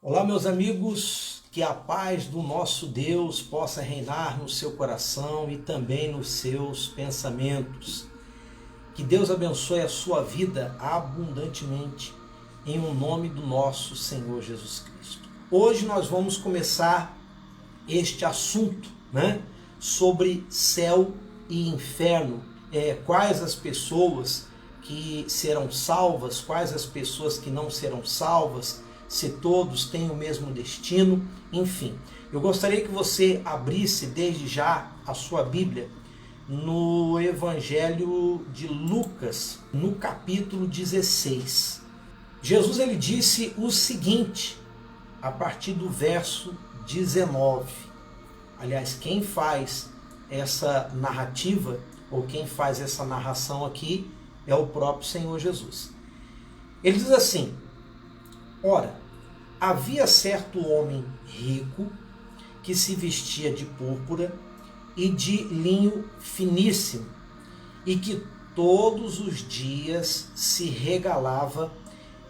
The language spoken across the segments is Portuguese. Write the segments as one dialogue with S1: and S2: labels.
S1: Olá, meus amigos, que a paz do nosso Deus possa reinar no seu coração e também nos seus pensamentos. Que Deus abençoe a sua vida abundantemente, em o nome do nosso Senhor Jesus Cristo. Hoje nós vamos começar este assunto, sobre céu e inferno. Quais as pessoas que serão salvas, quais as pessoas que não serão salvas, se todos têm o mesmo destino, enfim. Eu gostaria que você abrisse desde já a sua Bíblia no Evangelho de Lucas, no capítulo 16. Jesus ele disse o seguinte, a partir do verso 19. Aliás, quem faz essa narrativa, ou quem faz essa narração aqui, é o próprio Senhor Jesus. Ele diz assim: ora, havia certo homem rico que se vestia de púrpura e de linho finíssimo e que todos os dias se regalava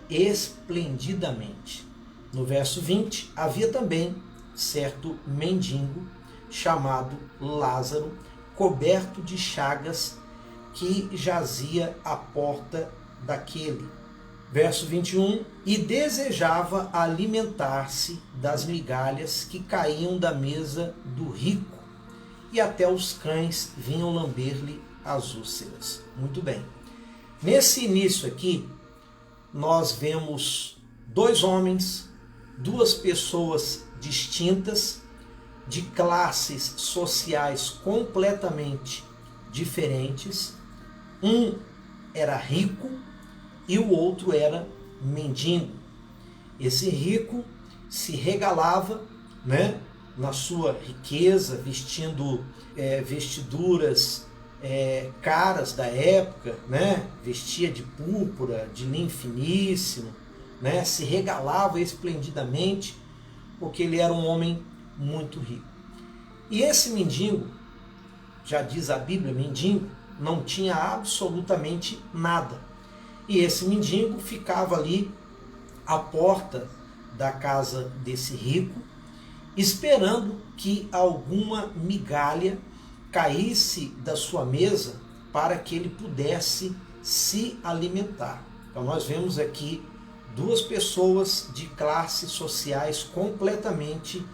S1: esplendidamente. No verso 20, havia também certo mendigo chamado Lázaro, coberto de chagas, que jazia à porta daquele. Verso 21, e desejava alimentar-se das migalhas que caíam da mesa do rico, e até os cães vinham lamber-lhe as úlceras. Muito bem. Nesse início aqui, nós vemos dois homens, duas pessoas distintas, de classes sociais completamente diferentes. Um era rico e o outro era mendigo. Esse rico se regalava, na sua riqueza, vestindo vestiduras caras da época, vestia de púrpura, de linho finíssimo, se regalava esplendidamente, porque ele era um homem muito rico. E esse mendigo, já diz a Bíblia, mendigo, não tinha absolutamente nada. E esse mendigo ficava ali à porta da casa desse rico, esperando que alguma migalha caísse da sua mesa para que ele pudesse se alimentar. Então nós vemos aqui duas pessoas de classes sociais completamente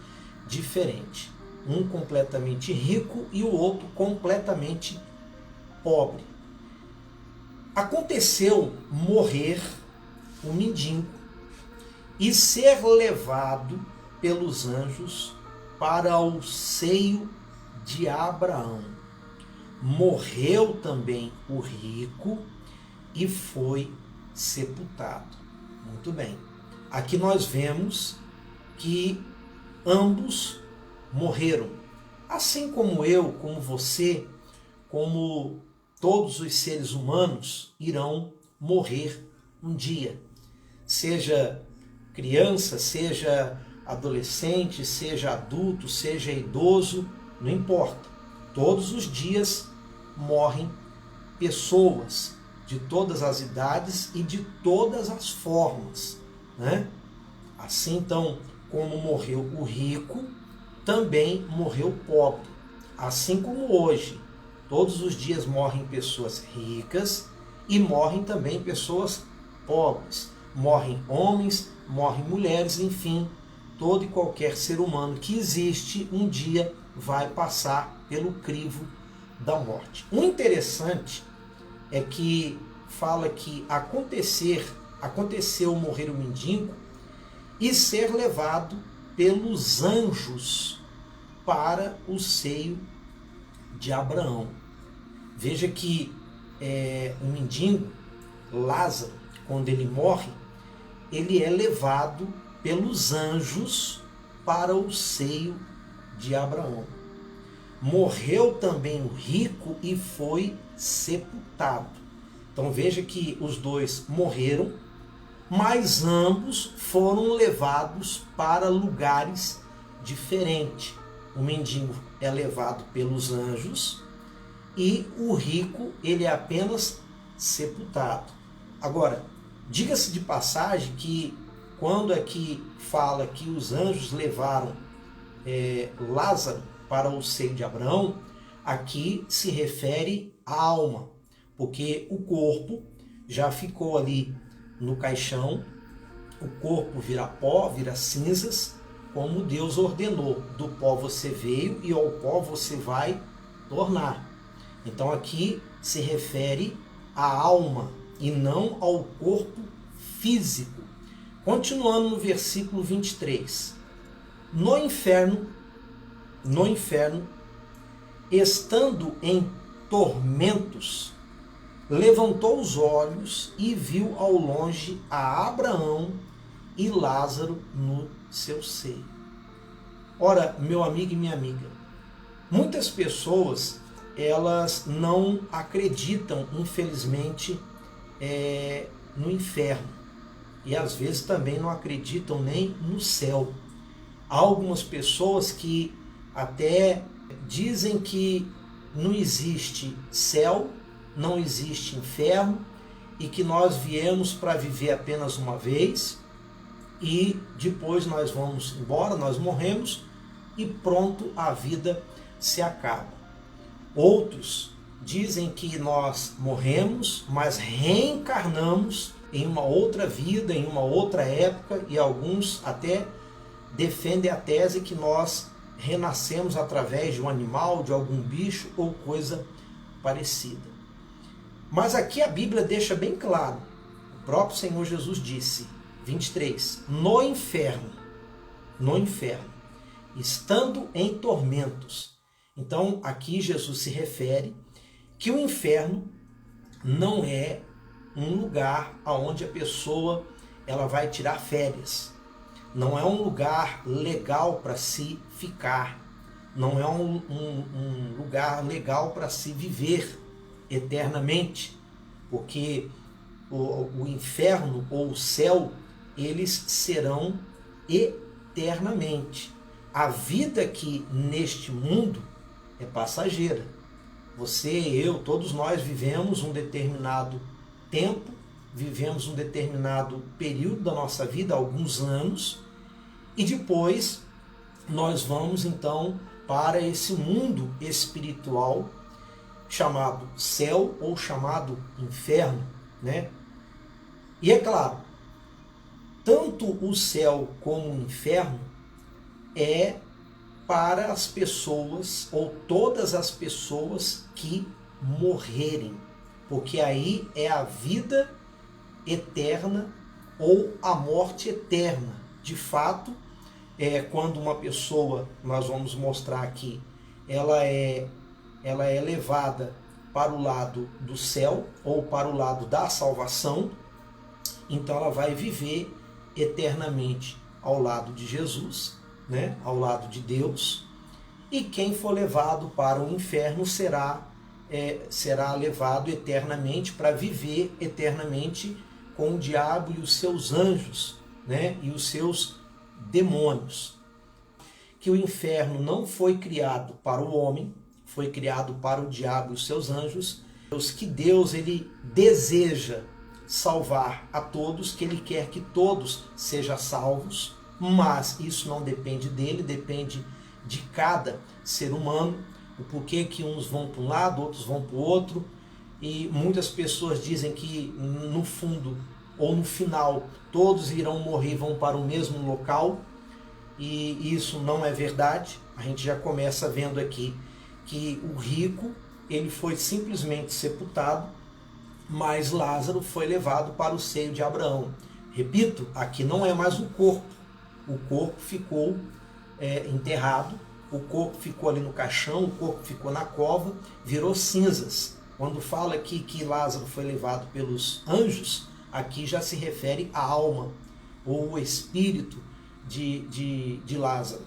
S1: diferentes. Um completamente rico e o outro completamente pobre. Aconteceu morrer o mendigo e ser levado pelos anjos para o seio de Abraão. Morreu também o rico e foi sepultado. Muito bem. Aqui nós vemos que ambos morreram. Assim como eu, como você, como todos os seres humanos irão morrer um dia. Seja criança, seja adolescente, seja adulto, seja idoso, não importa. Todos os dias morrem pessoas de todas as idades e de todas as formas. Assim, então, como morreu o rico, também morreu o pobre. Assim como hoje, todos os dias morrem pessoas ricas e morrem também pessoas pobres. Morrem homens, morrem mulheres, enfim, todo e qualquer ser humano que existe um dia vai passar pelo crivo da morte. O interessante é que fala que aconteceu morrer o mendigo e ser levado pelos anjos para o seio de Abraão. Veja que o mendigo, Lázaro, quando ele morre, ele é levado pelos anjos para o seio de Abraão. Morreu também o rico e foi sepultado. Então veja que os dois morreram, mas ambos foram levados para lugares diferentes. O mendigo é levado pelos anjos e o rico ele é apenas sepultado. Agora, diga-se de passagem que quando é que fala que os anjos levaram Lázaro para o seio de Abraão, aqui se refere à alma, porque o corpo já ficou ali no caixão, o corpo vira pó, vira cinzas, como Deus ordenou: do pó você veio e ao pó você vai tornar. Então aqui se refere à alma e não ao corpo físico. Continuando no versículo 23. No inferno, estando em tormentos, levantou os olhos e viu ao longe a Abraão e Lázaro no seu seio. Ora, meu amigo e minha amiga, muitas pessoas, elas não acreditam, infelizmente, no inferno. E às vezes também não acreditam nem no céu. Há algumas pessoas que até dizem que não existe céu, não existe inferno, e que nós viemos para viver apenas uma vez e depois nós vamos embora, nós morremos e pronto, a vida se acaba. Outros dizem que nós morremos, mas reencarnamos em uma outra vida, em uma outra época, e alguns até defendem a tese que nós renascemos através de um animal, de algum bicho ou coisa parecida. Mas aqui a Bíblia deixa bem claro, o próprio Senhor Jesus disse, 23, no inferno, estando em tormentos. Então aqui Jesus se refere que o inferno não é um lugar onde a pessoa ela vai tirar férias. Não é um lugar legal para se ficar. Não é um lugar legal para se viver eternamente. Porque o inferno ou o céu, eles serão eternamente. A vida aqui neste mundo é passageira. Você, eu, todos nós vivemos um determinado tempo, vivemos um determinado período da nossa vida, alguns anos, e depois nós vamos então para esse mundo espiritual chamado céu ou chamado inferno, né? E é claro, tanto o céu como o inferno é para as pessoas ou todas as pessoas que morrerem, porque aí é a vida eterna ou a morte eterna. De fato, quando uma pessoa, nós vamos mostrar aqui, ela é levada para o lado do céu ou para o lado da salvação, então ela vai viver eternamente ao lado de Jesus, né? Ao lado de Deus. E quem for levado para o inferno será levado eternamente para viver eternamente com o diabo e os seus anjos, né? E os seus demônios. Que o inferno não foi criado para o homem, foi criado para o diabo e os seus anjos. Que Deus ele deseja salvar a todos, que ele quer que todos sejam salvos, mas isso não depende dele, depende de cada ser humano. O porquê que uns vão para um lado, outros vão para o outro, e muitas pessoas dizem que no fundo ou no final todos irão morrer e vão para o mesmo local, e isso não é verdade. A gente já começa vendo aqui que o rico ele foi simplesmente sepultado, mas Lázaro foi levado para o seio de Abraão. Repito, aqui não é mais o corpo ficou enterrado, o corpo ficou ali no caixão, o corpo ficou na cova, virou cinzas. Quando fala aqui que Lázaro foi levado pelos anjos, aqui já se refere à alma, ou o espírito de Lázaro.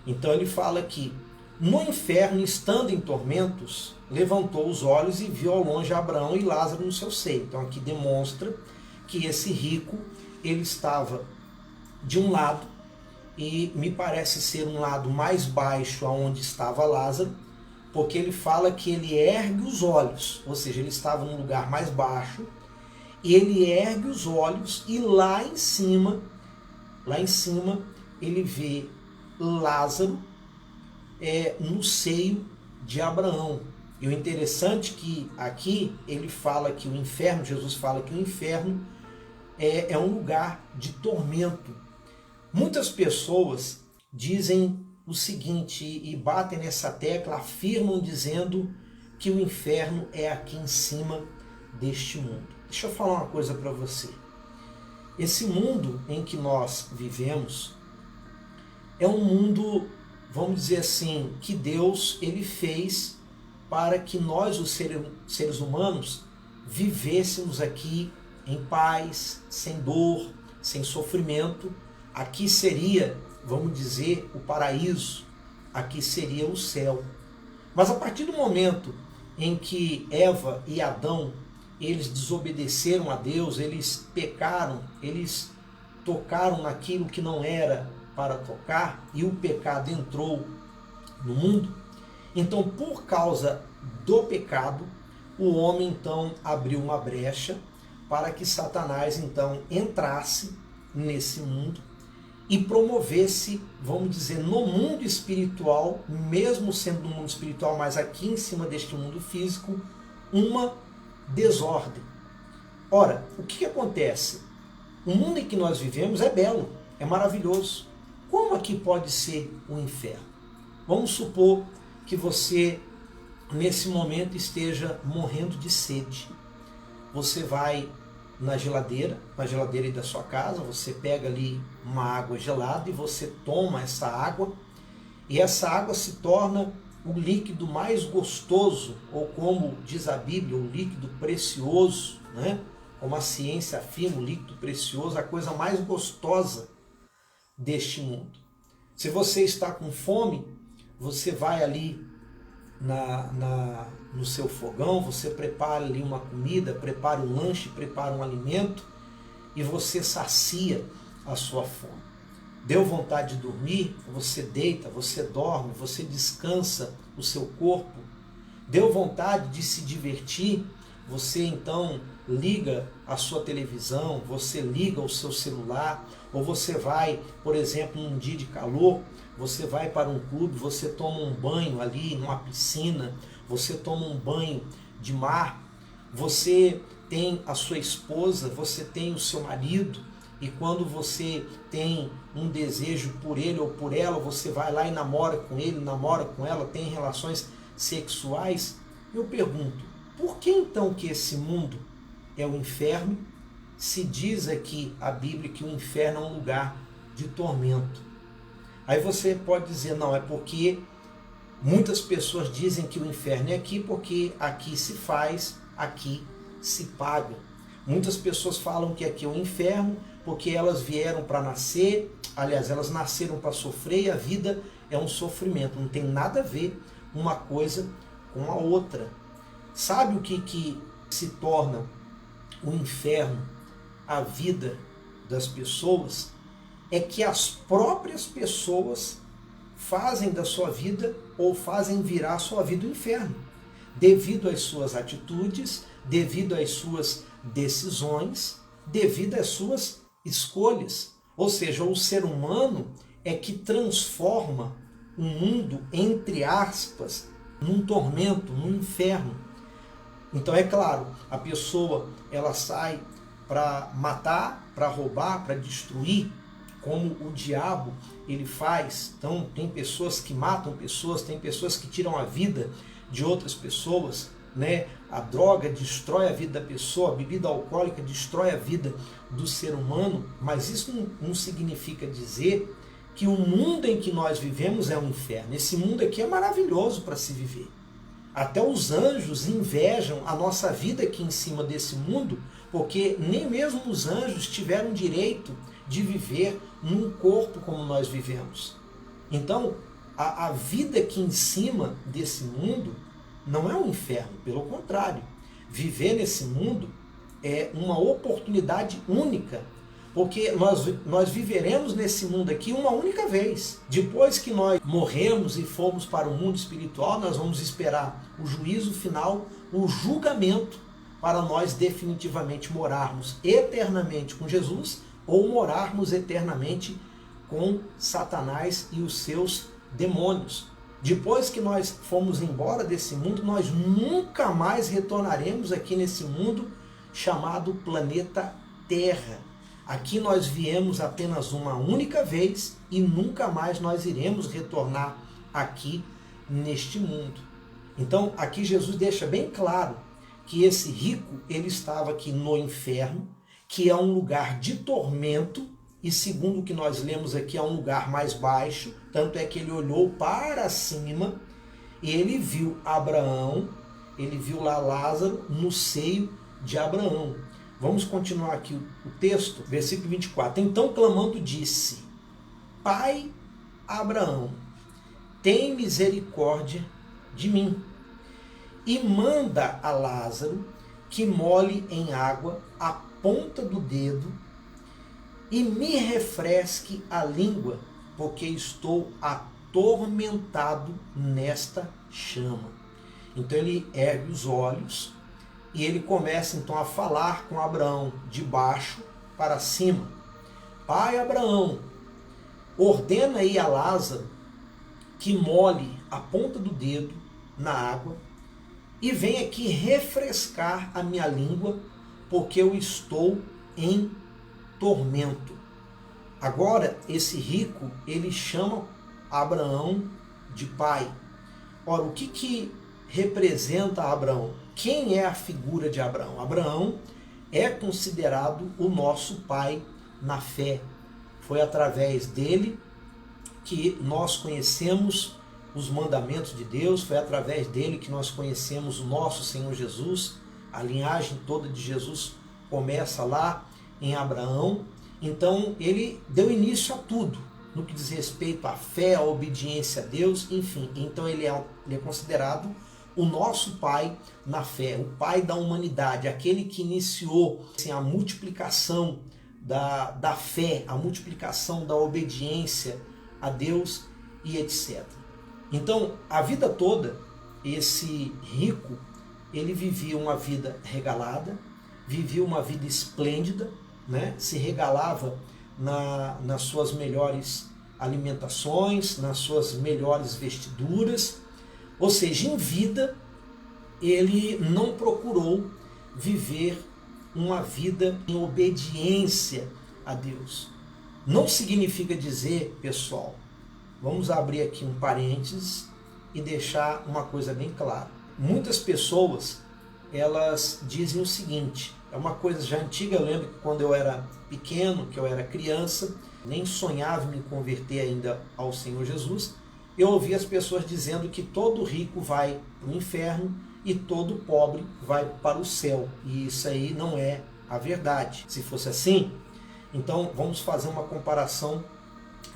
S1: Então ele fala aqui, no inferno, estando em tormentos, levantou os olhos e viu ao longe Abraão e Lázaro no seu seio. Então aqui demonstra que esse rico, ele estava de um lado, e me parece ser um lado mais baixo aonde estava Lázaro, porque ele fala que ele ergue os olhos, ou seja, ele estava num lugar mais baixo, e ele ergue os olhos e lá em cima lá em cima, ele vê Lázaro no seio de Abraão. E o interessante é que aqui ele fala que o inferno, Jesus fala que o inferno é um lugar de tormento. Muitas pessoas dizem o seguinte e batem nessa tecla, afirmam dizendo que o inferno é aqui em cima deste mundo. Deixa eu falar uma coisa para você. Esse mundo em que nós vivemos é um mundo, vamos dizer assim, que Deus ele fez para que nós, os seres humanos, vivêssemos aqui em paz, sem dor, sem sofrimento. Aqui seria, vamos dizer, o paraíso, aqui seria o céu. Mas a partir do momento em que Eva e Adão, eles desobedeceram a Deus, eles pecaram, eles tocaram naquilo que não era para tocar, e o pecado entrou no mundo, então por causa do pecado, o homem então abriu uma brecha para que Satanás então entrasse nesse mundo e promovesse, vamos dizer, no mundo espiritual, mesmo sendo no mundo espiritual, mas aqui em cima deste mundo físico, uma desordem. Ora, o que acontece? O mundo em que nós vivemos é belo, é maravilhoso. Como aqui pode ser o inferno? Vamos supor que você, nesse momento, esteja morrendo de sede. Você vai na geladeira aí da sua casa, você pega ali uma água gelada e você toma essa água, e essa água se torna o líquido mais gostoso, ou como diz a Bíblia, o líquido precioso, né? Como a ciência afirma, o líquido precioso, a coisa mais gostosa deste mundo. Se você está com fome, você vai ali no seu fogão, você prepara ali uma comida, prepara um lanche, prepara um alimento e você sacia a sua fome. Deu vontade de dormir, você deita, você dorme, você descansa o seu corpo. Deu vontade de se divertir, você então liga a sua televisão, você liga o seu celular, ou você vai, por exemplo, num dia de calor, você vai para um clube, você toma um banho ali numa piscina, você toma um banho de mar, você tem a sua esposa, você tem o seu marido, e quando você tem um desejo por ele ou por ela, você vai lá e namora com ele, namora com ela, tem relações sexuais. Eu pergunto, por que então que esse mundo é o inferno? Se diz aqui a Bíblia que o inferno é um lugar de tormento. Aí você pode dizer, não, é porque muitas pessoas dizem que o inferno é aqui porque aqui se faz, aqui se paga. Muitas pessoas falam que aqui é o inferno porque elas vieram para nascer, aliás, elas nasceram para sofrer e a vida é um sofrimento. Não tem nada a ver uma coisa com a outra. Sabe o que se torna o inferno, a vida das pessoas? É que as próprias pessoas fazem da sua vida ou fazem virar a sua vida o inferno, devido às suas atitudes, devido às suas decisões, devido às suas escolhas. Ou seja, o ser humano é que transforma o mundo, entre aspas, num tormento, num inferno. Então é claro, a pessoa ela sai para matar, para roubar, para destruir, como o diabo ele faz. Então tem pessoas que matam pessoas, tem pessoas que tiram a vida de outras pessoas, né? A droga destrói a vida da pessoa, a bebida alcoólica destrói a vida do ser humano, mas isso não significa dizer que o mundo em que nós vivemos é um inferno. Esse mundo aqui é maravilhoso para se viver. Até os anjos invejam a nossa vida aqui em cima desse mundo, porque nem mesmo os anjos tiveram direito de viver num corpo como nós vivemos. Então, a vida aqui em cima desse mundo não é um inferno, pelo contrário. Viver nesse mundo é uma oportunidade única, porque nós viveremos nesse mundo aqui uma única vez. Depois que nós morremos e formos para o mundo espiritual, nós vamos esperar o juízo final, o julgamento, para nós definitivamente morarmos eternamente com Jesus, ou morarmos eternamente com Satanás e os seus demônios. Depois que nós fomos embora desse mundo, nós nunca mais retornaremos aqui nesse mundo chamado planeta Terra. Aqui nós viemos apenas uma única vez e nunca mais nós iremos retornar aqui neste mundo. Então aqui Jesus deixa bem claro que esse rico, ele estava aqui no inferno, que é um lugar de tormento, e segundo o que nós lemos aqui, é um lugar mais baixo, tanto é que ele olhou para cima e ele viu Abraão, ele viu lá Lázaro no seio de Abraão. Vamos continuar aqui o texto, versículo 24. Então clamando disse: Pai Abraão, tem misericórdia de mim, e manda a Lázaro que molhe em água a ponta do dedo e me refresque a língua, porque estou atormentado nesta chama. Então ele ergue os olhos e ele começa então a falar com Abraão de baixo para cima. Pai Abraão, ordena aí a Lázaro que molhe a ponta do dedo na água e venha aqui refrescar a minha língua, porque eu estou em tormento. Agora, esse rico, ele chama Abraão de pai. Ora, o que representa Abraão? Quem é a figura de Abraão? Abraão é considerado o nosso pai na fé. Foi através dele que nós conhecemos os mandamentos de Deus, foi através dele que nós conhecemos o nosso Senhor Jesus. A linhagem toda de Jesus começa lá em Abraão. Então ele deu início a tudo, no que diz respeito à fé, à obediência a Deus, enfim. Então ele é considerado o nosso pai na fé, o pai da humanidade, aquele que iniciou assim, a multiplicação da fé, a multiplicação da obediência a Deus e etc. Então, a vida toda, esse rico, ele vivia uma vida regalada, vivia uma vida esplêndida, né? Se regalava nas suas melhores alimentações, nas suas melhores vestiduras, ou seja, em vida ele não procurou viver uma vida em obediência a Deus. Não significa dizer, pessoal, vamos abrir aqui um parênteses e deixar uma coisa bem clara. Muitas pessoas, elas dizem o seguinte, é uma coisa já antiga, eu lembro que quando eu era pequeno, que eu era criança, nem sonhava em me converter ainda ao Senhor Jesus, eu ouvi as pessoas dizendo que todo rico vai para o inferno e todo pobre vai para o céu. E isso aí não é a verdade. Se fosse assim, então vamos fazer uma comparação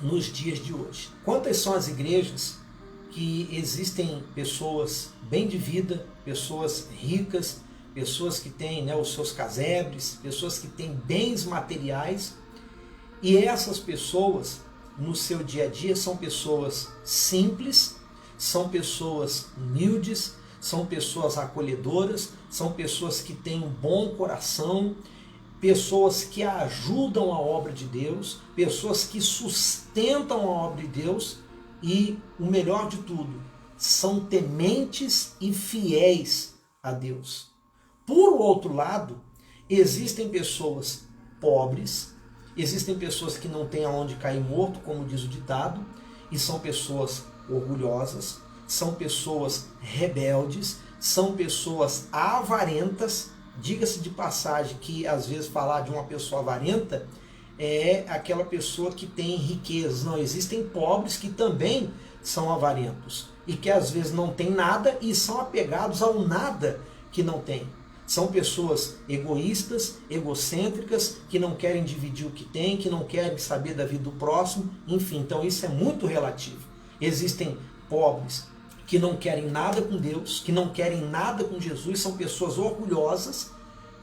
S1: nos dias de hoje. Quantas são as igrejas que existem pessoas bem de vida, pessoas ricas, pessoas que têm, né, os seus casebres, pessoas que têm bens materiais, e essas pessoas no seu dia a dia são pessoas simples, são pessoas humildes, são pessoas acolhedoras, são pessoas que têm um bom coração, pessoas que ajudam a obra de Deus, pessoas que sustentam a obra de Deus e, o melhor de tudo, são tementes e fiéis a Deus. Por outro lado, existem pessoas pobres, existem pessoas que não têm aonde cair morto, como diz o ditado, e são pessoas orgulhosas, são pessoas rebeldes, são pessoas avarentas. Diga-se de passagem que às vezes falar de uma pessoa avarenta é aquela pessoa que tem riquezas. Não, existem pobres que também são avarentos e que às vezes não têm nada e são apegados ao nada que não tem. São pessoas egoístas, egocêntricas, que não querem dividir o que tem, que não querem saber da vida do próximo, enfim, então isso é muito relativo. Existem pobres que não querem nada com Deus, que não querem nada com Jesus, são pessoas orgulhosas,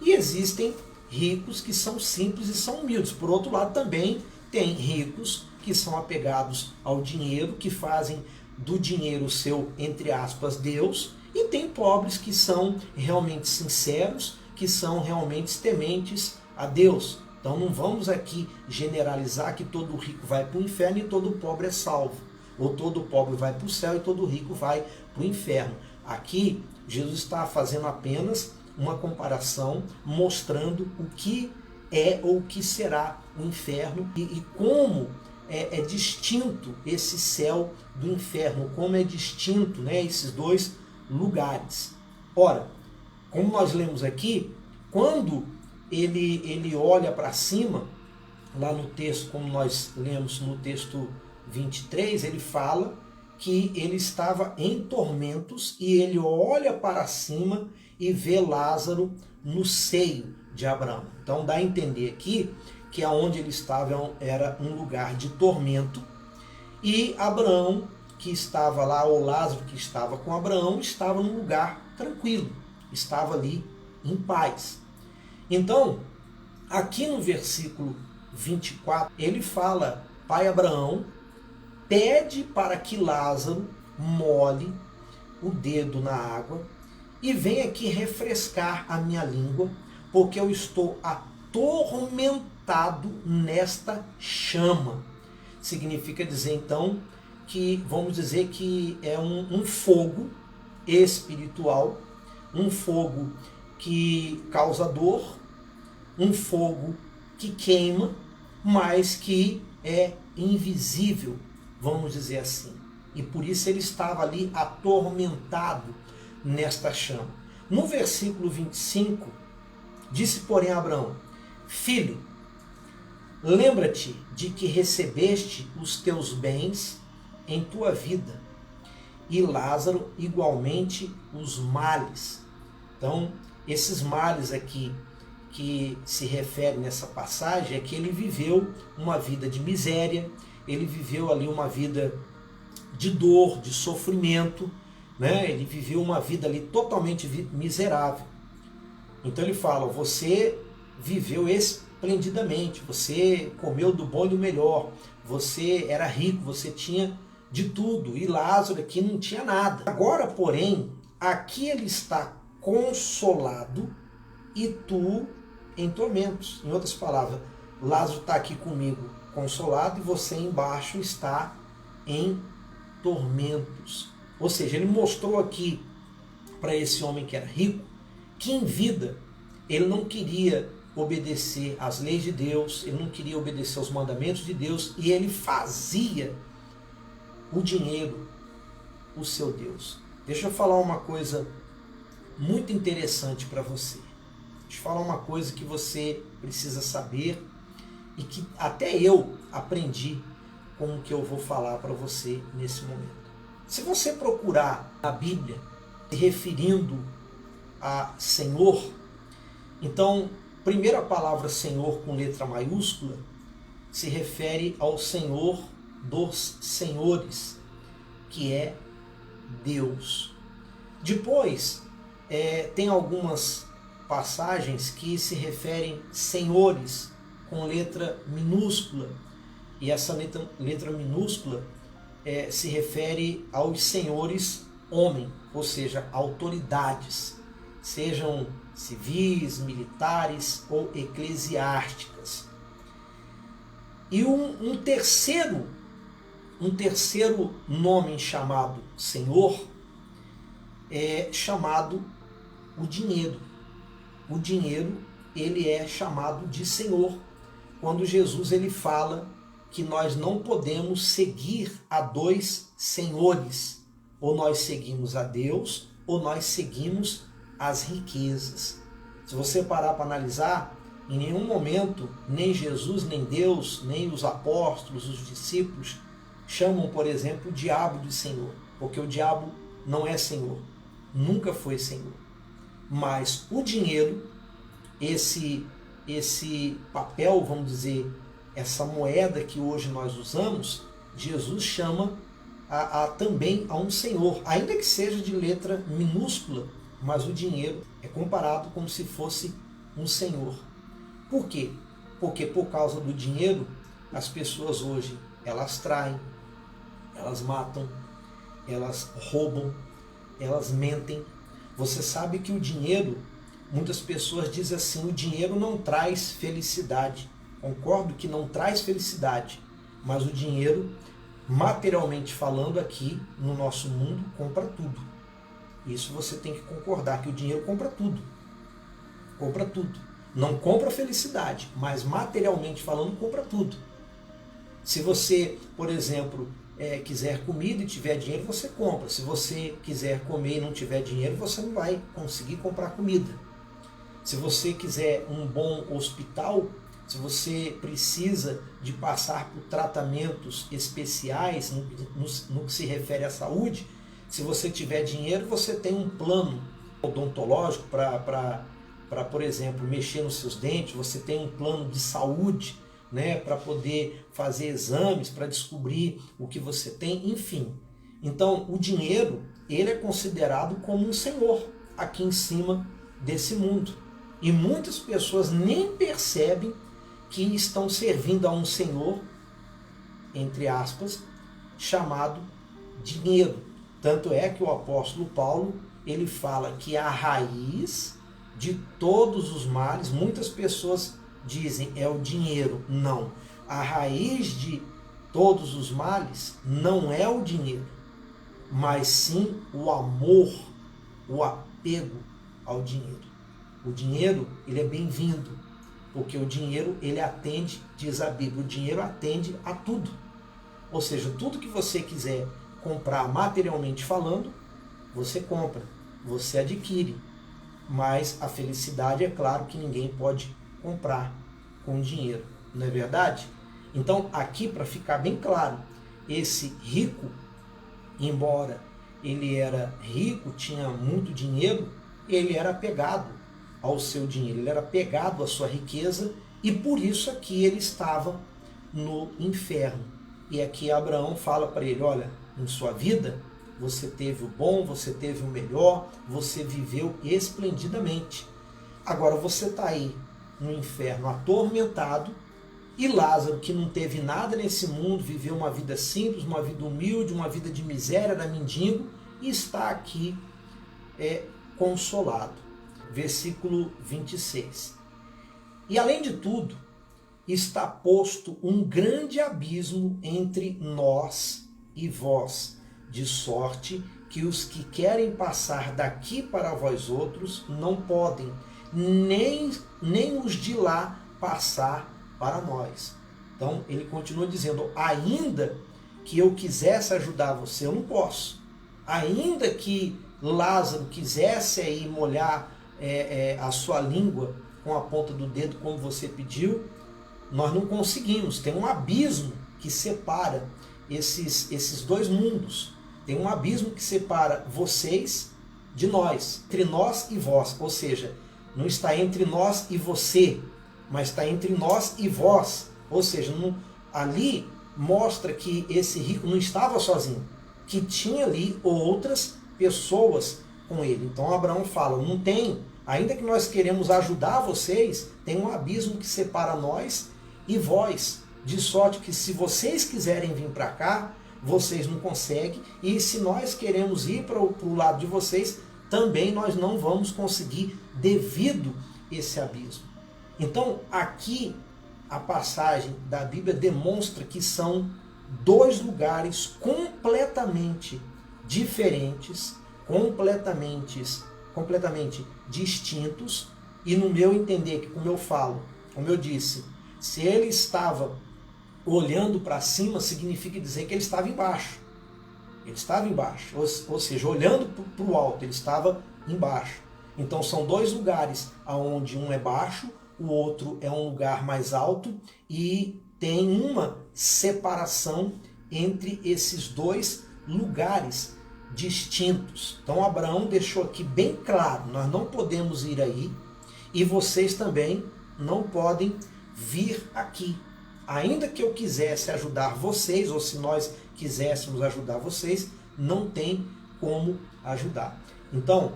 S1: e existem ricos que são simples e são humildes. Por outro lado, também tem ricos que são apegados ao dinheiro, que fazem do dinheiro seu, entre aspas, Deus, e tem pobres que são realmente sinceros, que são realmente tementes a Deus. Então não vamos aqui generalizar que todo rico vai para o inferno e todo pobre é salvo. Ou todo pobre vai para o céu e todo rico vai para o inferno. Aqui Jesus está fazendo apenas uma comparação, mostrando o que é ou o que será o inferno e como é distinto esse céu do inferno, como é distinto, né, esses dois lugares. Ora, como nós lemos aqui, quando ele olha para cima, lá no texto, como nós lemos no texto 23, ele fala que ele estava em tormentos e ele olha para cima e vê Lázaro no seio de Abraão. Então dá a entender aqui que aonde ele estava era um lugar de tormento e Abraão, que estava lá, ou Lázaro que estava com Abraão, estava num lugar tranquilo, estava ali em paz. Então, aqui no versículo 24, ele fala: Pai Abraão, pede para que Lázaro molhe o dedo na água e venha aqui refrescar a minha língua, porque eu estou atormentado nesta chama. Significa dizer então que, vamos dizer que é um fogo espiritual, um fogo que causa dor, um fogo que queima, mas que é invisível, vamos dizer assim. E por isso ele estava ali atormentado nesta chama. No versículo 25, disse, porém, Abraão: Filho, lembra-te de que recebeste os teus bens em tua vida, e Lázaro igualmente os males. Então, esses males aqui que se refere nessa passagem é que ele viveu uma vida de miséria, ele viveu ali uma vida de dor, de sofrimento, né? Ele viveu uma vida ali totalmente miserável. Então ele fala: você viveu esplendidamente, você comeu do bom e do melhor, você era rico, você tinha de tudo, e Lázaro aqui não tinha nada. Agora, porém, aqui ele está consolado e tu em tormentos. Em outras palavras, Lázaro está aqui comigo consolado e você embaixo está em tormentos. Ou seja, ele mostrou aqui para esse homem que era rico que em vida ele não queria obedecer às leis de Deus, ele não queria obedecer aos mandamentos de Deus, e ele fazia o dinheiro o seu Deus. Deixa eu falar uma coisa muito interessante para você. Deixa eu falar uma coisa que você precisa saber e que até eu aprendi com o que eu vou falar para você nesse momento. Se você procurar na Bíblia se referindo a Senhor, então, primeiro a palavra Senhor com letra maiúscula se refere ao Senhor dos senhores, que é Deus. Depois, tem algumas passagens que se referem senhores com letra minúscula, e essa letra minúscula se refere aos senhores homem, ou seja, autoridades, sejam civis, militares ou eclesiásticas. E um terceiro nome chamado Senhor é chamado o dinheiro. O dinheiro, ele é chamado de Senhor. Quando Jesus ele fala que nós não podemos seguir a dois senhores, ou nós seguimos a Deus, ou nós seguimos as riquezas. Se você parar para analisar, em nenhum momento, nem Jesus, nem Deus, nem os apóstolos, os discípulos, chamam, por exemplo, o diabo de Senhor, porque o diabo não é Senhor, nunca foi Senhor. Mas o dinheiro, esse papel, vamos dizer, essa moeda que hoje nós usamos, Jesus chama também a um Senhor, ainda que seja de letra minúscula, mas o dinheiro é comparado como se fosse um Senhor. Por quê? Porque por causa do dinheiro, as pessoas hoje, elas traem, elas matam, elas roubam, elas mentem. Você sabe que o dinheiro, muitas pessoas dizem assim, o dinheiro não traz felicidade. concordo que não traz felicidade, mas o dinheiro, materialmente falando aqui no nosso mundo, compra tudo. Isso você tem que concordar, que o dinheiro compra tudo. Compra tudo. Não compra felicidade, mas materialmente falando, compra tudo. Se você, por exemplo, quiser comida e tiver dinheiro, você compra. Se você quiser comer e não tiver dinheiro, você não vai conseguir comprar comida. Se você quiser um bom hospital, se você precisa de passar por tratamentos especiais no que se refere à saúde, se você tiver dinheiro, você tem um plano odontológico para, por exemplo, mexer nos seus dentes, você tem um plano de saúde, né, para poder fazer exames, para descobrir o que você tem, enfim. Então, o dinheiro, ele é considerado como um senhor aqui em cima desse mundo. E muitas pessoas nem percebem que estão servindo a um senhor, entre aspas, chamado dinheiro. Tanto é que o apóstolo Paulo, ele fala que a raiz de todos os males, muitas pessoas dizem é o dinheiro. Não. A raiz de todos os males não é o dinheiro, mas sim o amor, o apego ao dinheiro. O dinheiro, ele é bem-vindo, porque o dinheiro, ele atende, diz a Bíblia, o dinheiro atende a tudo. Ou seja, tudo que você quiser comprar materialmente falando, você compra, você adquire. Mas a felicidade, é claro que ninguém pode comprar com dinheiro, não é verdade? Então, aqui, para ficar bem claro, esse rico, embora ele era rico, tinha muito dinheiro, ele era apegado ao seu dinheiro, ele era apegado à sua riqueza, e por isso aqui ele estava no inferno. E aqui Abraão fala para ele, olha, em sua vida você teve o bom, você teve o melhor, você viveu esplendidamente. Agora você está aí no inferno atormentado, e Lázaro, que não teve nada nesse mundo, viveu uma vida simples, uma vida humilde, uma vida de miséria, era mendigo, e está aqui consolado. Versículo 26. E além de tudo, está posto um grande abismo entre nós e vós, de sorte que os que querem passar daqui para vós outros não podem, nem os de lá passar para nós. Então ele continua dizendo, ainda que eu quisesse ajudar você, eu não posso. Ainda que Lázaro quisesse aí molhar a sua língua com a ponta do dedo, como você pediu, nós não conseguimos. Tem um abismo que separa esses dois mundos. Tem um abismo que separa vocês de nós, entre nós e vós. Ou seja, não está entre nós e você, mas está entre nós e vós. Ou seja, ali mostra que esse rico não estava sozinho, que tinha ali outras pessoas com ele. Então Abraão fala, não tem, ainda que nós queremos ajudar vocês, tem um abismo que separa nós e vós, de sorte que se vocês quiserem vir para cá, vocês não conseguem, e se nós queremos ir para o lado de vocês, também nós não vamos conseguir devido a esse abismo. Então aqui a passagem da Bíblia demonstra que são dois lugares completamente diferentes, completamente distintos, e no meu entender, que como eu falo, como eu disse, se ele estava olhando para cima, significa dizer que ele estava embaixo. Ele estava embaixo, ou seja, olhando para o alto, ele estava embaixo. Então são dois lugares, onde um é baixo, o outro é um lugar mais alto, e tem uma separação entre esses dois lugares distintos. Então Abraão deixou aqui bem claro, nós não podemos ir aí, e vocês também não podem vir aqui. Ainda que eu quisesse ajudar vocês, ou se nós quiséssemos ajudar vocês, não tem como ajudar. Então,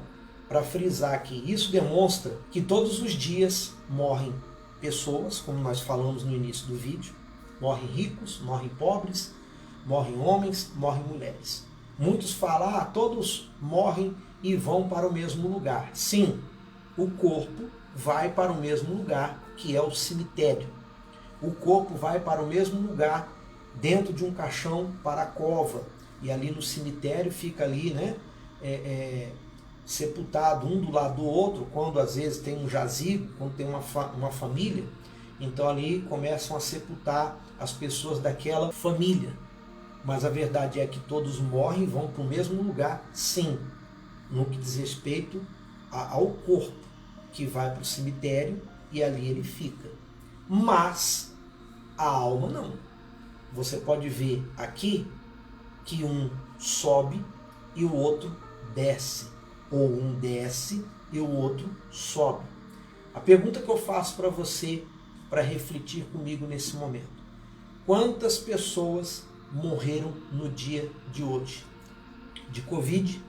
S1: para frisar aqui, isso demonstra que todos os dias morrem pessoas, como nós falamos no início do vídeo, morrem ricos, morrem pobres, morrem homens, morrem mulheres. Muitos falam, todos morrem e vão para o mesmo lugar. Sim, o corpo vai para o mesmo lugar, que é o cemitério. o corpo vai para o mesmo lugar, dentro de um caixão para a cova. E ali no cemitério fica ali, né, sepultado um do lado do outro, quando às vezes tem um jazigo, quando tem uma família, então ali começam a sepultar as pessoas daquela família. Mas a verdade é que todos morrem e vão para o mesmo lugar, sim, no que diz respeito ao corpo, que vai para o cemitério e ali ele fica. Mas a alma não. Você pode ver aqui que um sobe e o outro desce, ou um desce e o outro sobe. A pergunta que eu faço para você, para refletir comigo nesse momento: quantas pessoas morreram no dia de hoje? De Covid?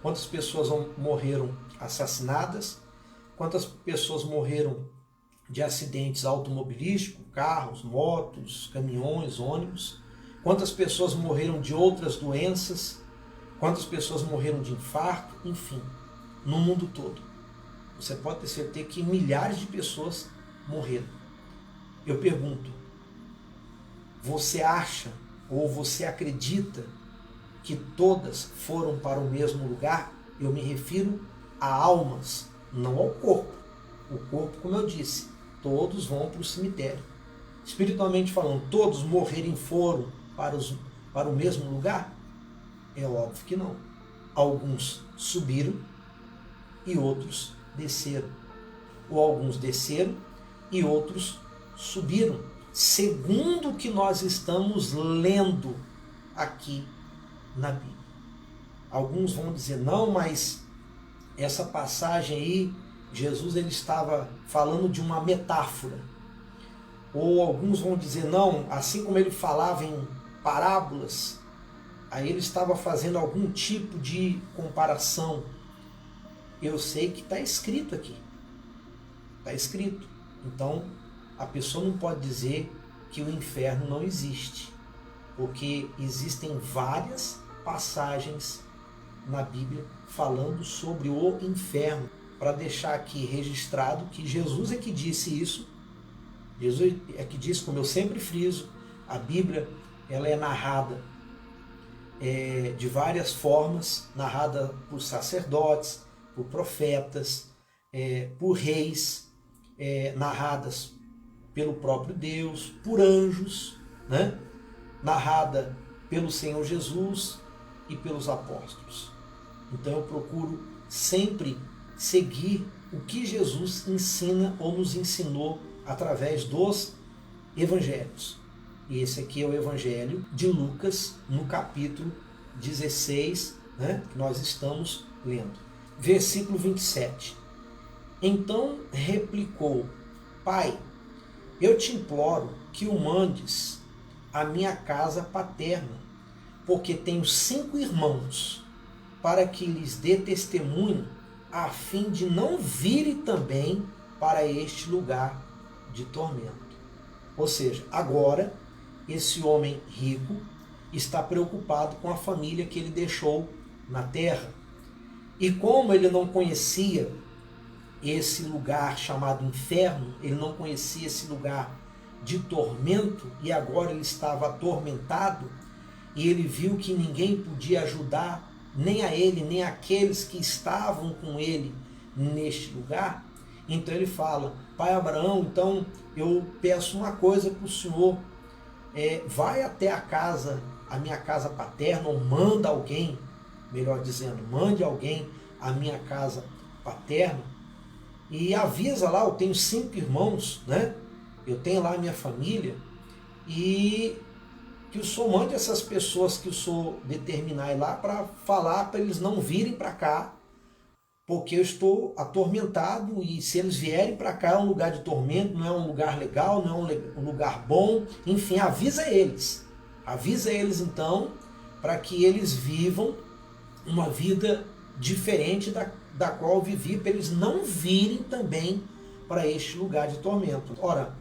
S1: Quantas pessoas morreram assassinadas? Quantas pessoas morreram de acidentes automobilísticos, carros, motos, caminhões, ônibus? Quantas pessoas morreram de outras doenças? Quantas pessoas morreram de infarto? Enfim, no mundo todo. Você pode ter certeza que milhares de pessoas morreram. Eu pergunto, você acha ou você acredita que todas foram para o mesmo lugar? Eu me refiro a almas, não ao corpo. O corpo, como eu disse, todos vão para o cemitério. Espiritualmente falando, todos morrerem foram para o mesmo lugar? É óbvio que não. Alguns subiram e outros desceram. Ou alguns desceram e outros subiram, segundo o que nós estamos lendo aqui na Bíblia. Alguns vão dizer, não, mas essa passagem aí, Jesus ele estava falando de uma metáfora. Ou alguns vão dizer, não, assim como ele falava em parábolas, aí ele estava fazendo algum tipo de comparação. Eu sei que está escrito aqui. Está escrito. Então, a pessoa não pode dizer que o inferno não existe, porque existem várias passagens na Bíblia falando sobre o inferno, para deixar aqui registrado que Jesus é que disse isso. Jesus é que disse, como eu sempre friso, a Bíblia ela é narrada de várias formas, narrada por sacerdotes, por profetas, por reis, narradas pelo próprio Deus, por anjos, né? Narrada pelo Senhor Jesus e pelos apóstolos. Então eu procuro sempre seguir o que Jesus ensina ou nos ensinou através dos evangelhos. E esse aqui é o evangelho de Lucas, no capítulo 16, né, que nós estamos lendo. Versículo 27. Então replicou: Pai, eu te imploro que o mandes à minha casa paterna, porque tenho 5 irmãos, para que lhes dê testemunho, a fim de não virem também para este lugar de tormento. Ou seja, agora esse homem rico está preocupado com a família que ele deixou na terra. E como ele não conhecia esse lugar chamado inferno, ele não conhecia esse lugar de tormento, e agora ele estava atormentado, e ele viu que ninguém podia ajudar, nem a ele, nem aqueles que estavam com ele neste lugar. Então ele fala: Pai Abraão, então eu peço uma coisa para o senhor, vai até a minha casa paterna, ou manda alguém, melhor dizendo, mande alguém à minha casa paterna, e avisa lá, eu tenho 5 irmãos, né? Eu tenho lá a minha família, e que o senhor mande essas pessoas que o senhor determinar ir lá para falar para eles não virem para cá, porque eu estou atormentado, e se eles vierem para cá é um lugar de tormento, não é um lugar legal, não é um lugar bom. Enfim, avisa eles então, para que eles vivam uma vida diferente da qual eu vivi, para eles não virem também para este lugar de tormento. Ora,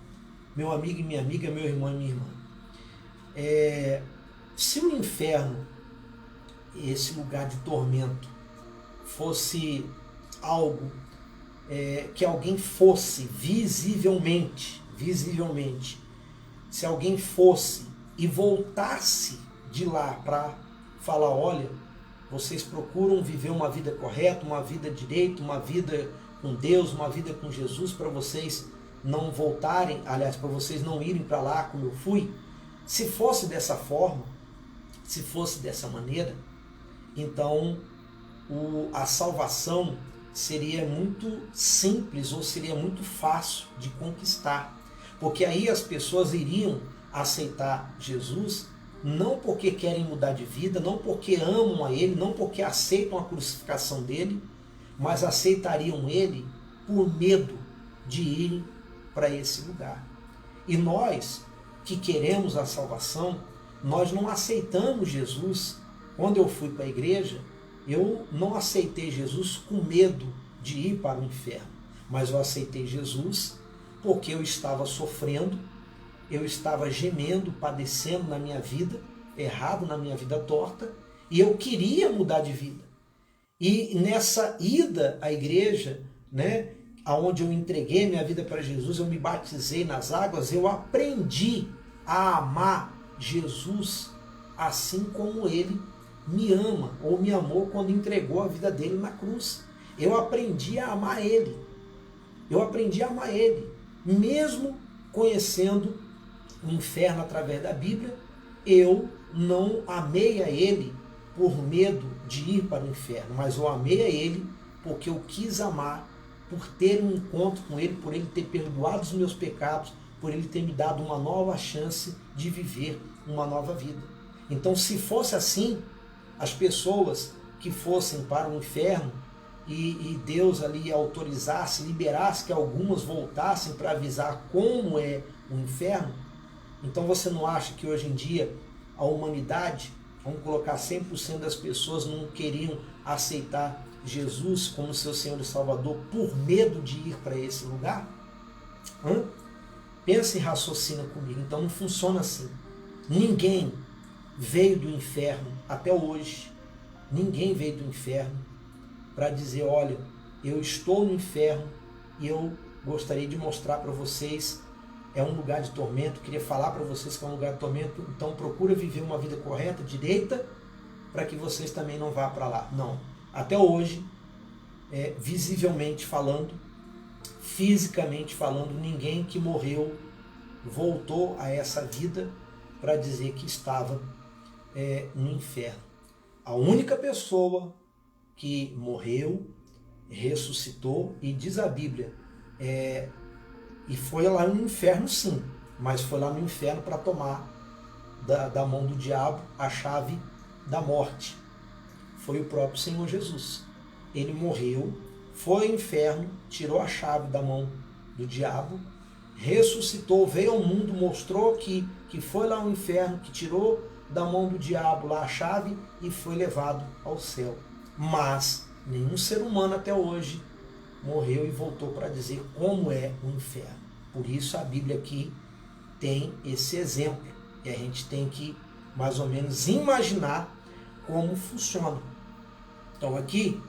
S1: meu amigo e minha amiga, meu irmão e minha irmã, se o inferno, esse lugar de tormento, fosse algo que alguém fosse visivelmente se alguém fosse e voltasse de lá para falar, olha, vocês procuram viver uma vida correta, uma vida direita, uma vida com Deus, uma vida com Jesus, para vocês não voltarem, aliás, para vocês não irem para lá como eu fui. Se fosse dessa forma, se fosse dessa maneira, então a salvação seria muito simples ou seria muito fácil de conquistar. Porque aí as pessoas iriam aceitar Jesus não porque querem mudar de vida, não porque amam a Ele, não porque aceitam a crucificação dele, mas aceitariam Ele por medo de irem para esse lugar. E nós que queremos a salvação, nós não aceitamos Jesus. Quando eu fui para a igreja, eu não aceitei Jesus com medo de ir para o inferno, mas eu aceitei Jesus porque eu estava sofrendo, eu estava gemendo, padecendo na minha vida, errado na minha vida torta, e eu queria mudar de vida. E nessa ida à igreja, onde eu entreguei minha vida para Jesus, eu me batizei nas águas, eu aprendi a amar Jesus assim como Ele me ama, ou me amou quando entregou a vida dele na cruz. Eu aprendi a amar Ele. Eu aprendi a amar Ele. Mesmo conhecendo o inferno através da Bíblia, eu não amei a Ele por medo de ir para o inferno, mas eu amei a Ele porque eu quis amar, por ter um encontro com Ele, por Ele ter perdoado os meus pecados, por Ele ter me dado uma nova chance de viver uma nova vida. Então, se fosse assim, as pessoas que fossem para o inferno e Deus ali autorizasse, liberasse que algumas voltassem para avisar como é o inferno, então você não acha que hoje em dia a humanidade, vamos colocar 100% das pessoas não queriam aceitar Jesus como seu Senhor e Salvador por medo de ir para esse lugar? Pensa e raciocina comigo. Então não funciona assim. Ninguém veio do inferno até hoje. Ninguém veio do inferno para dizer, olha, eu estou no inferno e eu gostaria de mostrar para vocês, é um lugar de tormento, queria falar para vocês que é um lugar de tormento, então procura viver uma vida correta, direita, para que vocês também não vá para lá. Não. Até hoje, visivelmente falando, fisicamente falando, ninguém que morreu voltou a essa vida para dizer que estava no inferno. A única pessoa que morreu, ressuscitou, e diz a Bíblia, e foi lá no inferno sim, mas foi lá no inferno para tomar da mão do diabo a chave da morte. Foi o próprio Senhor Jesus. Ele morreu, foi ao inferno, tirou a chave da mão do diabo, ressuscitou, veio ao mundo, mostrou que foi lá ao inferno, que tirou da mão do diabo lá a chave e foi levado ao céu. Mas nenhum ser humano até hoje morreu e voltou para dizer como é o inferno. Por isso a Bíblia aqui tem esse exemplo. E a gente tem que mais ou menos imaginar como funciona. Então aqui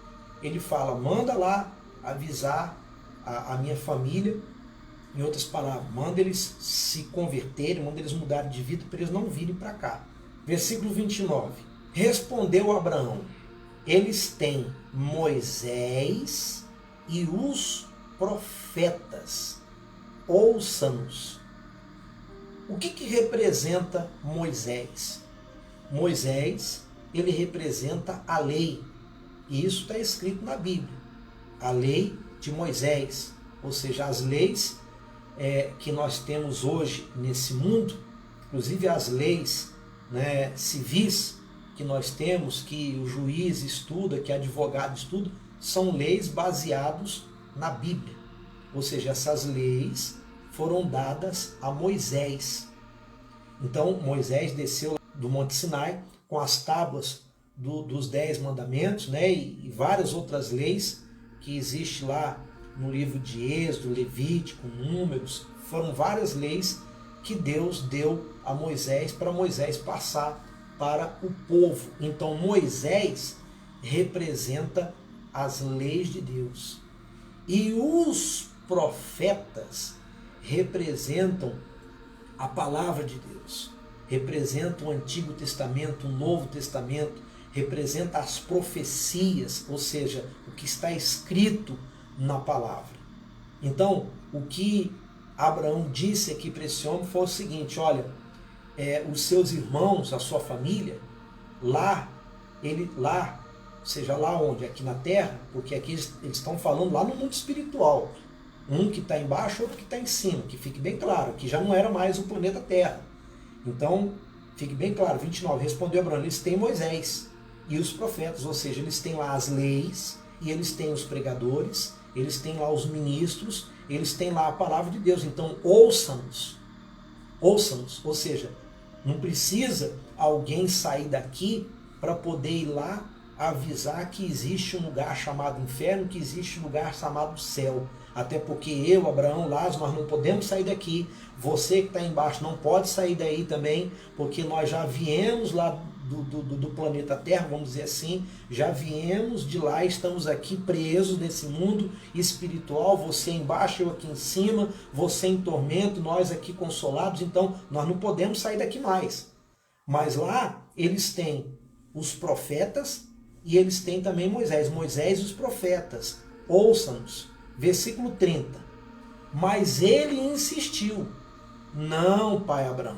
S1: ele fala, manda lá avisar a minha família, em outras palavras, manda eles se converterem, manda eles mudarem de vida para eles não virem para cá. Versículo 29. Respondeu Abraão, eles têm Moisés e os profetas, ouçam-nos. O que representa Moisés? Moisés, ele representa a lei. E isso está escrito na Bíblia. A lei de Moisés. Ou seja, as leis que nós temos hoje nesse mundo, inclusive as leis civis que nós temos, que o juiz estuda, que o advogado estuda, são leis baseadas na Bíblia. Ou seja, essas leis foram dadas a Moisés. Então, Moisés desceu do Monte Sinai com as tábuas dos 10 mandamentos, e várias outras leis que existem lá no livro de Êxodo, Levítico, Números. Foram várias leis que Deus deu a Moisés para Moisés passar para o povo. Então Moisés representa as leis de Deus. E os profetas representam A palavra de Deus representa o Antigo Testamento, o Novo Testamento, representa as profecias, ou seja, o que está escrito na palavra. Então, o que Abraão disse aqui para esse homem foi o seguinte: olha, os seus irmãos, a sua família, seja lá onde? Aqui na terra, porque aqui eles estão falando lá no mundo espiritual. Um que está embaixo, outro que está em cima, que fique bem claro, que já não era mais o planeta Terra. Então, fique bem claro, 29, respondeu Abraão, eles têm Moisés e os profetas, ou seja, eles têm lá as leis, e eles têm os pregadores, eles têm lá os ministros, eles têm lá a palavra de Deus. Então, ouçam-nos, ou seja, não precisa alguém sair daqui para poder ir lá avisar que existe um lugar chamado inferno, que existe um lugar chamado céu. Até porque eu, Abraão, Lázaro, nós não podemos sair daqui. Você que está embaixo não pode sair daí também, porque nós já viemos lá do planeta Terra, vamos dizer assim, já viemos de lá, estamos aqui presos nesse mundo espiritual, você embaixo, eu aqui em cima, você em tormento, nós aqui consolados, então nós não podemos sair daqui mais. Mas lá eles têm os profetas e eles têm também Moisés e os profetas. Ouçam-nos. Versículo 30. Mas ele insistiu: não, pai Abraão,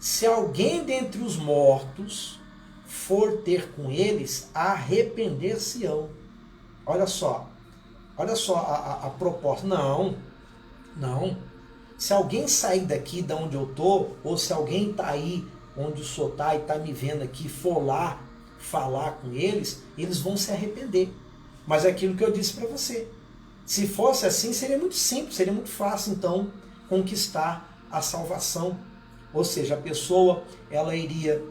S1: se alguém dentre os mortos for ter com eles, arrepender-se-ão. Olha só a proposta. Não. Se alguém sair daqui de onde eu estou, ou se alguém está aí onde o senhor está e está me vendo aqui, for lá falar com eles, eles vão se arrepender. Mas é aquilo que eu disse para você. Se fosse assim, seria muito simples, seria muito fácil, então, conquistar a salvação. Ou seja, a pessoa, ela iria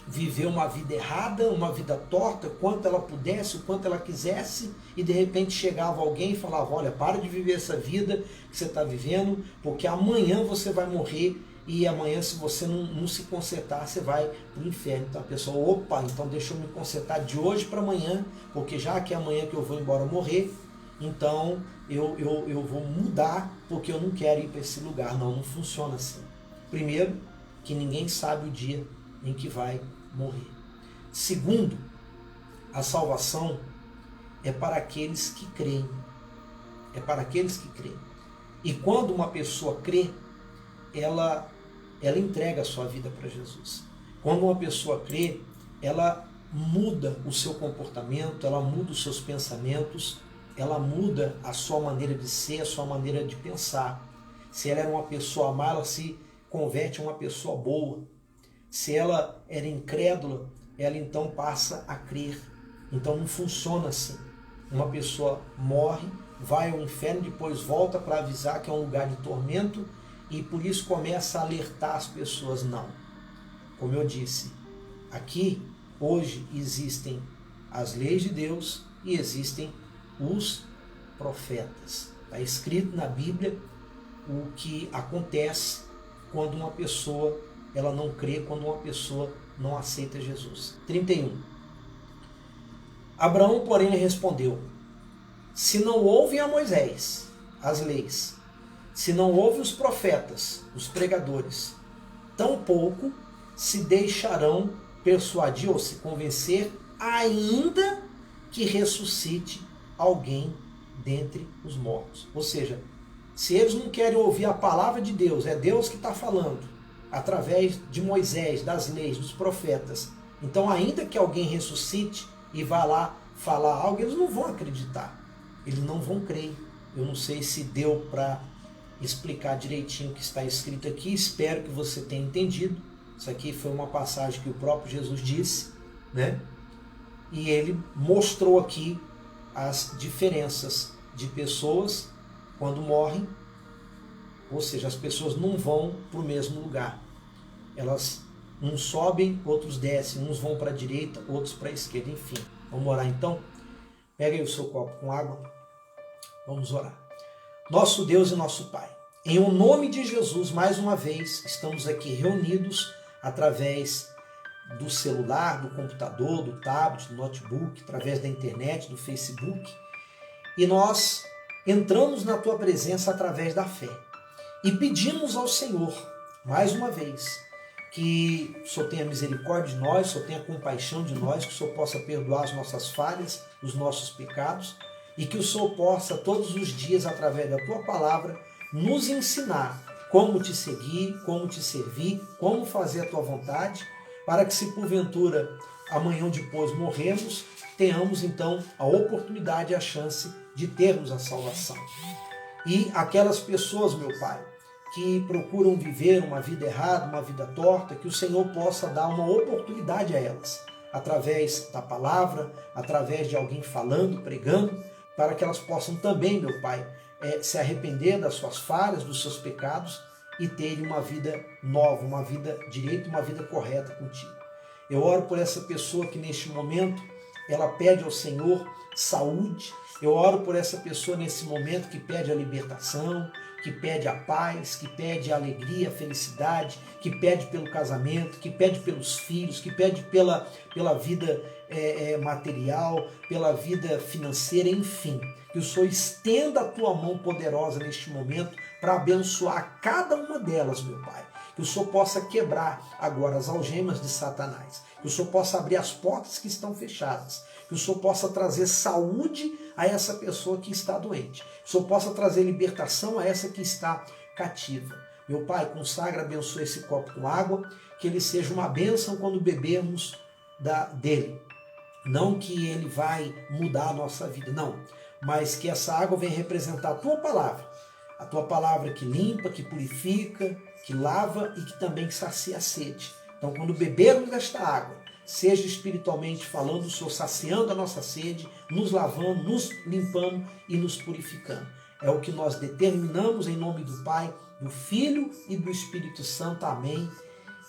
S1: viver uma vida errada, uma vida torta, quanto ela pudesse, o quanto ela quisesse, e de repente chegava alguém e falava: olha, para de viver essa vida que você está vivendo, porque amanhã você vai morrer, e amanhã, se você não se consertar, você vai para o inferno. Então a pessoa: opa, então deixa eu me consertar de hoje para amanhã, porque já que é amanhã que eu vou embora morrer, então eu vou mudar, porque eu não quero ir para esse lugar. Não funciona assim. Primeiro, que ninguém sabe o dia em que vai morrer. Segundo, a salvação é para aqueles que creem. É para aqueles que creem. E quando uma pessoa crê, ela entrega a sua vida para Jesus. Quando uma pessoa crê, ela muda o seu comportamento, ela muda os seus pensamentos, ela muda a sua maneira de ser, a sua maneira de pensar. Se ela era uma pessoa má, ela se converte em uma pessoa boa. Se ela era incrédula, ela então passa a crer. Então não funciona assim. Uma pessoa morre, vai ao inferno, depois volta para avisar que é um lugar de tormento, e por isso começa a alertar as pessoas. Não. Como eu disse, aqui, hoje, existem as leis de Deus e existem os profetas. Está escrito na Bíblia o que acontece quando uma pessoa ela não crê, quando uma pessoa não aceita Jesus. 31. Abraão, porém, lhe respondeu: se não ouvem a Moisés, as leis, se não ouvem os profetas, os pregadores, tampouco se deixarão persuadir ou se convencer, ainda que ressuscite alguém dentre os mortos. Ou seja, se eles não querem ouvir a palavra de Deus, é Deus que está falando, através de Moisés, das leis, dos profetas. Então, ainda que alguém ressuscite e vá lá falar algo, eles não vão acreditar. Eles não vão crer. Eu não sei se deu para explicar direitinho o que está escrito aqui. Espero que você tenha entendido. Isso aqui foi uma passagem que o próprio Jesus disse, né? E ele mostrou aqui as diferenças de pessoas quando morrem. Ou seja, as pessoas não vão para o mesmo lugar. Elas, uns sobem, outros descem, uns vão para a direita, outros para a esquerda, enfim. Vamos orar então? Pega aí o seu copo com água. Vamos orar. Nosso Deus e nosso Pai, em o nome de Jesus, mais uma vez, estamos aqui reunidos através do celular, do computador, do tablet, do notebook, através da internet, do Facebook. E nós entramos na Tua presença através da fé. E pedimos ao Senhor mais uma vez, que o Senhor tenha misericórdia de nós, o Senhor tenha compaixão de nós, que o Senhor possa perdoar as nossas falhas, os nossos pecados, e que o Senhor possa todos os dias, através da Tua palavra, nos ensinar como Te seguir, como Te servir, como fazer a Tua vontade, para que se porventura amanhã ou depois morrermos, tenhamos então a oportunidade e a chance de termos a salvação. E aquelas pessoas, meu Pai, que procuram viver uma vida errada, uma vida torta, que o Senhor possa dar uma oportunidade a elas, através da palavra, através de alguém falando, pregando, para que elas possam também, meu Pai, se arrepender das suas falhas, dos seus pecados e terem uma vida nova, uma vida direita, uma vida correta contigo. Eu oro por essa pessoa que neste momento ela pede ao Senhor saúde. Eu oro por essa pessoa nesse momento que pede a libertação, que pede a paz, que pede a alegria, a felicidade, que pede pelo casamento, que pede pelos filhos, que pede pela vida material, pela vida financeira, enfim. Que o Senhor estenda a tua mão poderosa neste momento para abençoar cada uma delas, meu Pai. Que o Senhor possa quebrar agora as algemas de Satanás. Que o Senhor possa abrir as portas que estão fechadas. Que o Senhor possa trazer saúde a essa pessoa que está doente. Que o Senhor possa trazer libertação a essa que está cativa. Meu Pai, consagra, abençoa esse copo com água, que ele seja uma bênção quando bebermos dele. Não que ele vai mudar a nossa vida, não. Mas que essa água venha representar a tua palavra. A tua palavra que limpa, que purifica, que lava e que também sacia a sede. Então, quando bebermos desta água, seja espiritualmente falando, o Senhor saciando a nossa sede, nos lavando, nos limpando e nos purificando. É o que nós determinamos em nome do Pai, do Filho e do Espírito Santo. Amém.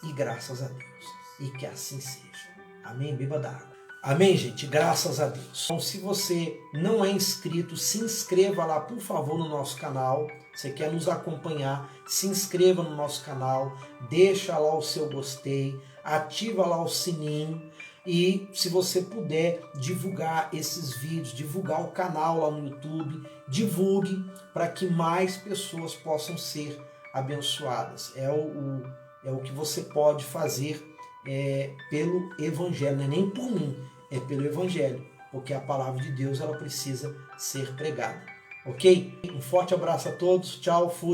S1: E graças a Deus. E que assim seja. Amém. Beba da água. Amém, gente? Graças a Deus. Então, se você não é inscrito, se inscreva lá, por favor, no nosso canal. Você quer nos acompanhar, se inscreva no nosso canal, deixa lá o seu gostei, ativa lá o sininho e, se você puder, divulgar esses vídeos, divulgar o canal lá no YouTube, divulgue para que mais pessoas possam ser abençoadas. É o que você pode fazer pelo Evangelho, não é nem por mim, é pelo Evangelho, porque a palavra de Deus ela precisa ser pregada. Ok? Um forte abraço a todos, tchau, fui.